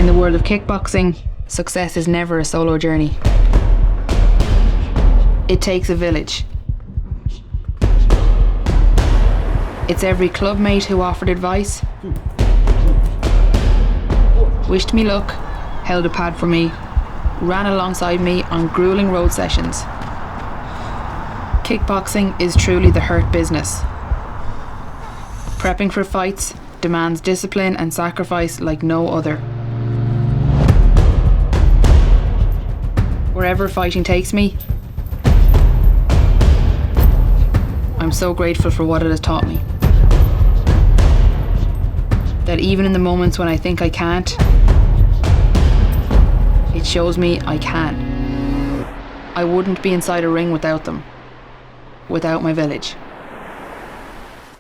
In the world of kickboxing, success is never a solo journey. It takes a village. It's every clubmate who offered advice, wished me luck, held a pad for me, ran alongside me on grueling road sessions. Kickboxing is truly the hurt business. Prepping for fights demands discipline and sacrifice like no other. Wherever fighting takes me, I'm so grateful for what it has taught me. That even in the moments when I think I can't, it shows me I can. I wouldn't be inside a ring without them, without my village.